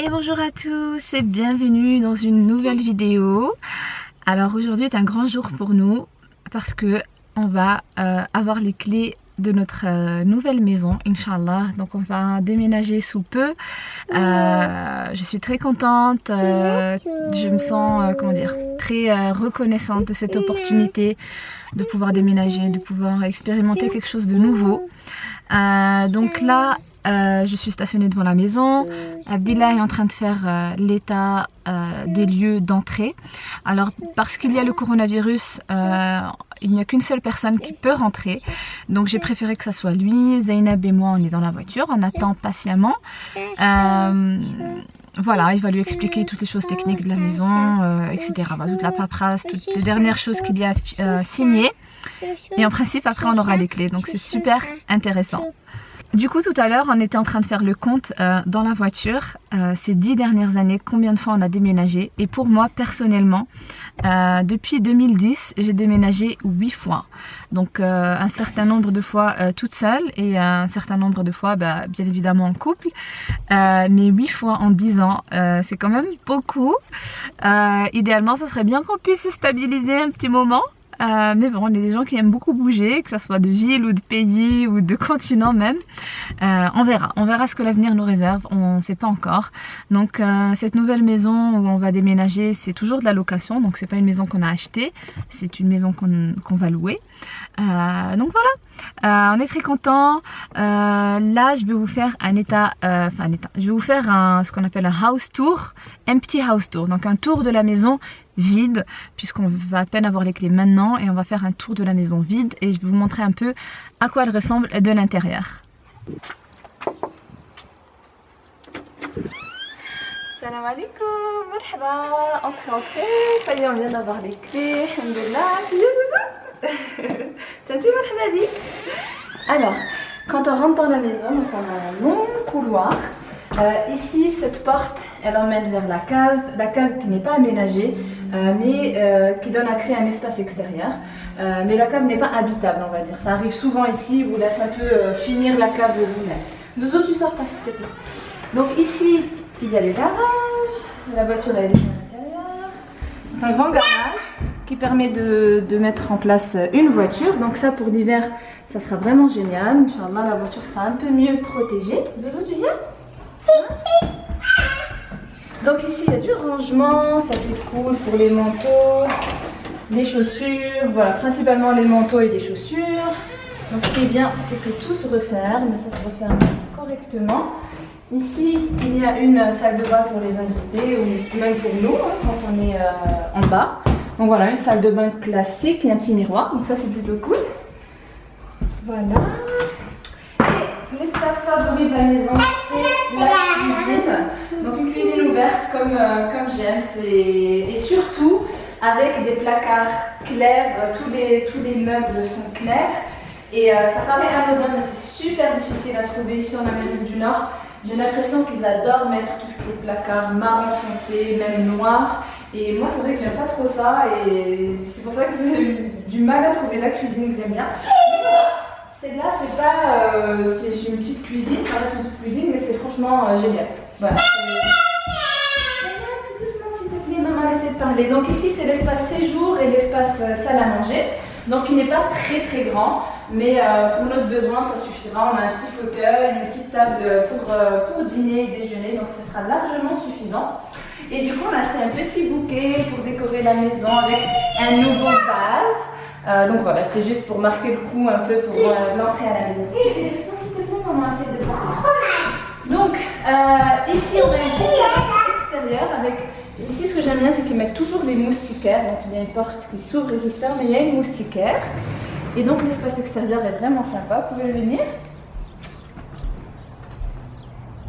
Et bonjour à tous et bienvenue dans une nouvelle vidéo. Alors aujourd'hui est un grand jour pour nous parce que on va avoir les clés de notre nouvelle maison, Inch'Allah. Donc on va déménager sous peu. Je suis très contente, je me sens très reconnaissante de cette opportunité de pouvoir déménager, de pouvoir expérimenter quelque chose de nouveau. Donc là, je suis stationnée devant la maison. Abdillah est en train de faire l'état des lieux d'entrée. Alors parce qu'il y a le coronavirus, il n'y a qu'une seule personne qui peut rentrer. Donc j'ai préféré que ça soit lui. Zainab et moi, on est dans la voiture, on attend patiemment. Voilà, il va lui expliquer toutes les choses techniques de la maison, etc. Toute la paperasse, toutes les dernières choses qu'il y a signées. Et en principe, après, on aura les clés. Donc c'est super intéressant. Du coup, tout à l'heure, on était en train de faire le compte dans la voiture, ces 10 dernières années, combien de fois on a déménagé. Et pour moi, personnellement, depuis 2010, j'ai déménagé 8 fois. Donc, un certain nombre de fois toute seule et un certain nombre de fois, bien évidemment, en couple. Mais 8 fois en 10 ans, c'est quand même beaucoup. Idéalement, ce serait bien qu'on puisse se stabiliser un petit moment. Mais bon, on est des gens qui aiment beaucoup bouger, que ce soit de ville ou de pays ou de continent même. On verra ce que l'avenir nous réserve, on ne sait pas encore. Donc cette nouvelle maison où on va déménager, c'est toujours de la location, donc c'est pas une maison qu'on a achetée, c'est une maison qu'on va louer. Donc voilà, on est très contents. Là, je vais vous faire je vais vous faire ce qu'on appelle un house tour, empty house tour, donc un tour de la maison vide, puisqu'on va à peine avoir les clés maintenant, et on va faire un tour de la maison vide et je vais vous montrer un peu à quoi elle ressemble de l'intérieur. Salam alaikum, marhaba, entrez, ça y est, on vient d'avoir les clés, alhamdoulilah, tu viens Zouzou? Marhaba bik. Alors, quand on rentre dans la maison, donc on a un long couloir. Ici, cette porte, elle emmène vers la cave qui n'est pas aménagée, mais qui donne accès à un espace extérieur. Mais la cave n'est pas habitable, on va dire. Ça arrive souvent ici, vous laisse un peu finir la cave vous-même. Zozo, tu sors pas, s'il te plaît. Donc ici, il y a le garage, la voiture elle est à l'intérieur. Un grand garage qui permet de mettre en place une voiture. Donc ça, pour l'hiver, ça sera vraiment génial. Inch'Allah, la voiture sera un peu mieux protégée. Zozo, tu viens? Donc ici il y a du rangement, ça c'est cool pour les manteaux, les chaussures, voilà, principalement les manteaux et les chaussures. Donc ce qui est bien, c'est que tout se referme, ça se referme correctement. Ici il y a une salle de bain pour les invités ou même pour nous quand on est en bas. Donc voilà, une salle de bain classique et un petit miroir, donc ça c'est plutôt cool. Voilà. Et l'espace favori de la maison, c'est la cuisine. Donc une cuisine ouverte comme j'aime, et surtout avec des placards clairs, tous les meubles sont clairs. Et ça paraît anodin, mais c'est super difficile à trouver ici en Amérique du Nord. J'ai l'impression qu'ils adorent mettre tout ce qui est placards marron foncé, même noir. Et moi c'est vrai que j'aime pas trop ça, et c'est pour ça que j'ai du mal à trouver la cuisine que j'aime bien. Celle-là, c'est pas, c'est une petite cuisine, ça reste une petite cuisine, mais c'est franchement génial. Voilà. Plus doucement s'il te plaît, maman, laissez de parler. Donc ici, c'est l'espace séjour et l'espace salle à manger. Donc il n'est pas très très grand, mais pour notre besoin, ça suffira. On a un petit fauteuil, une petite table pour dîner et déjeuner, donc ça sera largement suffisant. Et du coup, on a acheté un petit bouquet pour décorer la maison avec un nouveau vase. Donc voilà, c'était juste pour marquer le coup un peu pour l'entrée à la maison. Tu fais doucement s'il te plaît, maman, essaie de voir. Donc ici on a une petite porte extérieure avec, ici ce que j'aime bien c'est qu'ils mettent toujours des moustiquaires. Donc il y a une porte qui s'ouvre et qui se ferme, mais il y a une moustiquaire. Et donc l'espace extérieur est vraiment sympa, vous pouvez venir.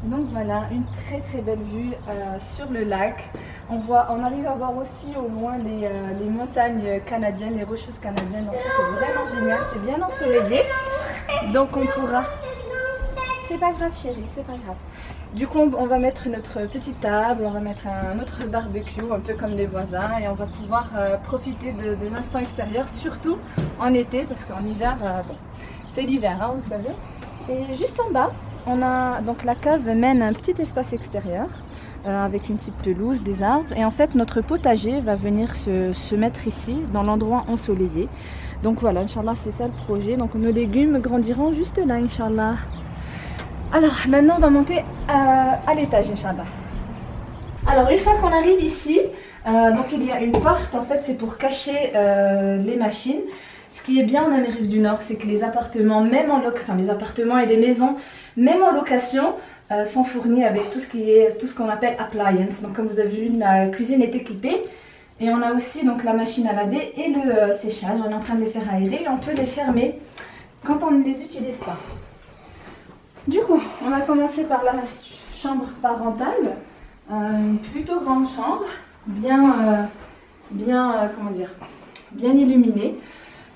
Donc voilà, une très très belle vue sur le lac. On arrive à voir aussi au loin les montagnes canadiennes, les rocheuses canadiennes. Donc ça c'est vraiment génial, c'est bien ensoleillé. Donc on pourra... C'est pas grave chérie, c'est pas grave. Du coup on va mettre notre petite table, on va mettre un autre barbecue, un peu comme les voisins. Et on va pouvoir profiter des instants extérieurs, surtout en été, parce qu'en hiver, bon, c'est l'hiver, hein, vous savez. Et juste en bas, on a donc la cave mène à un petit espace extérieur. avec une petite pelouse, des arbres. Et en fait, notre potager va venir se mettre ici, dans l'endroit ensoleillé. Donc voilà, Inch'Allah, c'est ça le projet. Donc nos légumes grandiront juste là, Inch'Allah. Alors, maintenant, on va monter à l'étage, Inch'Allah. Alors, une fois qu'on arrive ici, donc il y a une porte, en fait, c'est pour cacher les machines. Ce qui est bien en Amérique du Nord, c'est que les appartements, les appartements et les maisons, même en location, sont fournis avec tout ce qu'on appelle appliance. Donc, comme vous avez vu, la cuisine est équipée. Et on a aussi donc la machine à laver et le séchage. On est en train de les faire aérer et on peut les fermer quand on ne les utilise pas. Du coup, on a commencé par la chambre parentale, une plutôt grande chambre, bien illuminée.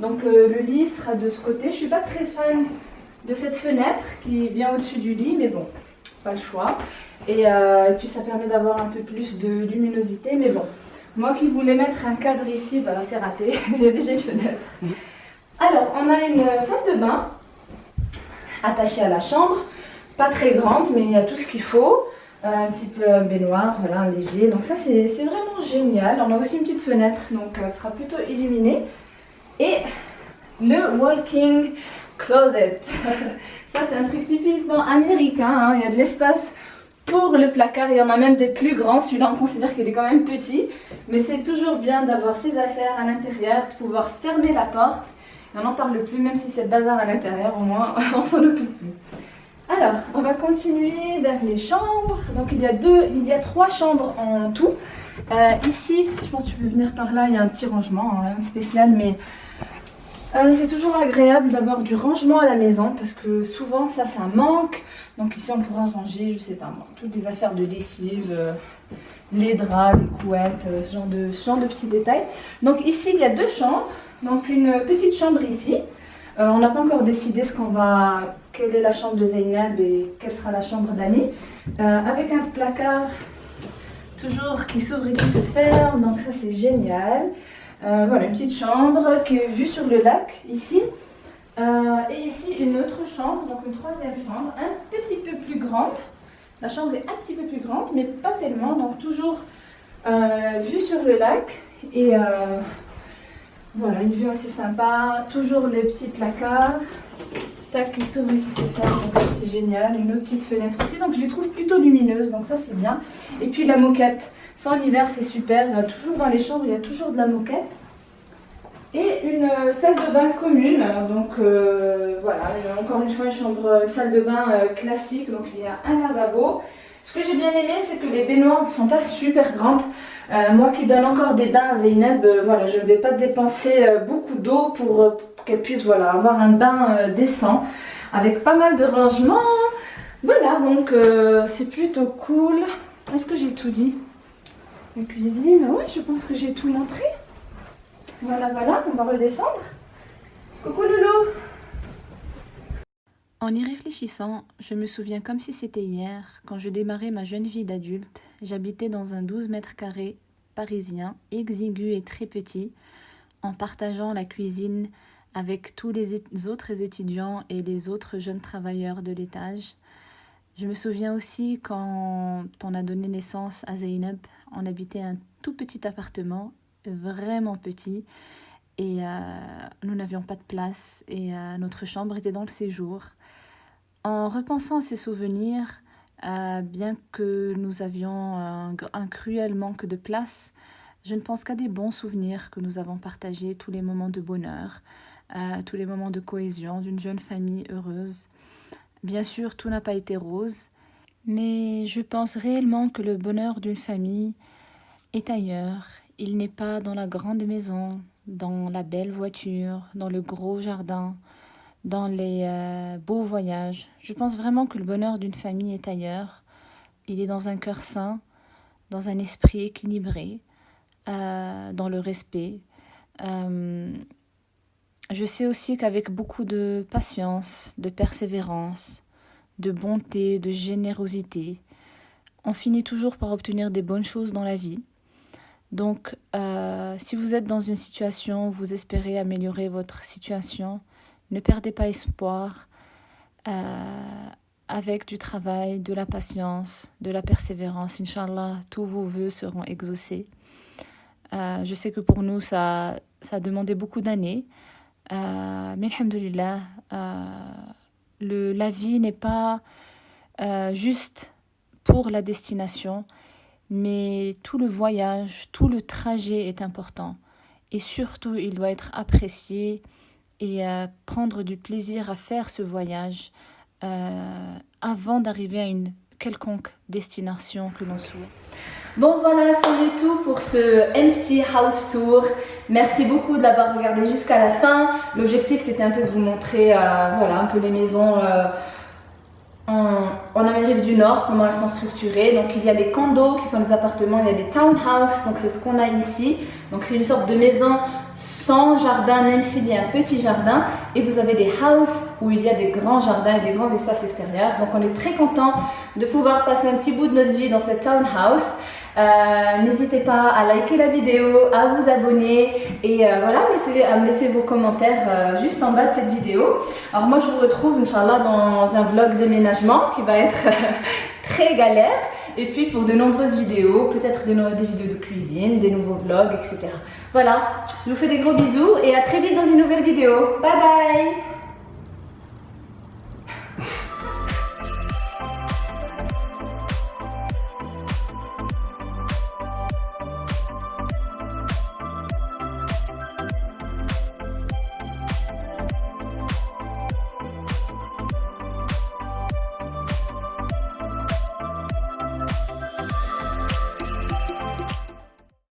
Donc le lit sera de ce côté. Je ne suis pas très fan de cette fenêtre qui vient au-dessus du lit, mais bon, pas le choix. Et puis ça permet d'avoir un peu plus de luminosité, mais bon. Moi qui voulais mettre un cadre ici, bah, c'est raté, il y a déjà une fenêtre. Alors, on a une salle de bain attachée à la chambre, pas très grande, mais il y a tout ce qu'il faut. Une petite baignoire, voilà, un évier, donc ça c'est vraiment génial. On a aussi une petite fenêtre, donc elle sera plutôt illuminée. Et le walk-in closet, ça c'est un truc typiquement américain, hein. Il y a de l'espace pour le placard, il y en a même des plus grands. Celui-là, on considère qu'il est quand même petit. Mais c'est toujours bien d'avoir ses affaires à l'intérieur, de pouvoir fermer la porte. Et on n'en parle plus, même si c'est le bazar à l'intérieur, au moins, on s'en occupe plus. Alors, on va continuer vers les chambres. Donc, il y a 3 chambres en tout. Ici, je pense que tu peux venir par là, il y a un petit rangement, hein, spécial, mais... c'est toujours agréable d'avoir du rangement à la maison parce que souvent ça manque. Donc ici on pourra ranger, je sais pas moi, toutes les affaires de lessive, les draps, les couettes, ce genre de petits détails. Donc ici il y a 2 chambres, donc une petite chambre ici. On n'a pas encore décidé quelle est la chambre de Zeynep et quelle sera la chambre d'Ami. Avec un placard toujours qui s'ouvre et qui se ferme, donc ça c'est génial. Voilà, une petite chambre qui est vue sur le lac, ici. Et ici, une autre chambre, donc une 3e chambre, un petit peu plus grande. La chambre est un petit peu plus grande, mais pas tellement, donc toujours vue sur le lac. Et voilà, une vue assez sympa. Toujours les petits placards, tac, qui s'ouvre et qui se ferme, donc ça c'est génial. Une autre petite fenêtre ici, donc je les trouve plutôt lumineuses, donc ça c'est bien. Et puis la moquette, ça en hiver c'est super, toujours dans les chambres il y a toujours de la moquette. Et une salle de bain commune, donc voilà, encore une fois une salle de bain classique, donc il y a un lavabo. Ce que j'ai bien aimé, c'est que les baignoires ne sont pas super grandes. Moi qui donne encore des bains à Zeynep, voilà, je ne vais pas dépenser beaucoup d'eau pour qu'elle puisse voilà, avoir un bain décent, avec pas mal de rangement. Voilà, donc c'est plutôt cool. Est-ce que j'ai tout dit? La cuisine, oui, je pense que j'ai tout montré. Voilà, on va redescendre. Coucou Loulou! En y réfléchissant, je me souviens comme si c'était hier, quand je démarrais ma jeune vie d'adulte. J'habitais dans un 12 mètres carrés parisien, exigu et très petit, en partageant la cuisine avec tous les autres étudiants et les autres jeunes travailleurs de l'étage. Je me souviens aussi quand on a donné naissance à Zeynep, on habitait un tout petit appartement, vraiment petit, et nous n'avions pas de place, et notre chambre était dans le séjour. En repensant à ces souvenirs, bien que nous avions un cruel manque de place, je ne pense qu'à des bons souvenirs que nous avons partagés, tous les moments de bonheur, tous les moments de cohésion d'une jeune famille heureuse. Bien sûr, tout n'a pas été rose, mais je pense réellement que le bonheur d'une famille est ailleurs. Il n'est pas dans la grande maison, dans la belle voiture, dans le gros jardin, dans les beaux voyages. Je pense vraiment que le bonheur d'une famille est ailleurs. Il est dans un cœur sain, dans un esprit équilibré, dans le respect. Je sais aussi qu'avec beaucoup de patience, de persévérance, de bonté, de générosité, on finit toujours par obtenir des bonnes choses dans la vie. Donc, si vous êtes dans une situation où vous espérez améliorer votre situation, ne perdez pas espoir. avec du travail, de la patience, de la persévérance, Inch'Allah, tous vos vœux seront exaucés. Je sais que pour nous, ça a demandé beaucoup d'années. Mais alhamdoulilah, la vie n'est pas juste pour la destination, mais tout le voyage, tout le trajet est important. Et surtout, il doit être apprécié et prendre du plaisir à faire ce voyage avant d'arriver à une quelconque destination que l'on souhaite. Bon voilà, c'est tout pour ce Empty House Tour. Merci beaucoup de l'avoir regardé jusqu'à la fin. L'objectif c'était un peu de vous montrer voilà, un peu les maisons en Amérique du Nord, comment elles sont structurées. Donc il y a des condos qui sont des appartements, il y a des townhouses, donc c'est ce qu'on a ici. Donc c'est une sorte de maison sans jardin, même s'il y a un petit jardin. Et vous avez des houses où il y a des grands jardins et des grands espaces extérieurs. Donc on est très content de pouvoir passer un petit bout de notre vie dans cette townhouse. N'hésitez pas à liker la vidéo, à vous abonner et voilà, à me laisser vos commentaires juste en bas de cette vidéo. Alors moi je vous retrouve Inch'Allah dans un vlog déménagement qui va être très galère, et puis pour de nombreuses vidéos, peut-être des vidéos de cuisine, des nouveaux vlogs, etc. Voilà, je vous fais des gros bisous et à très vite dans une nouvelle vidéo. Bye bye.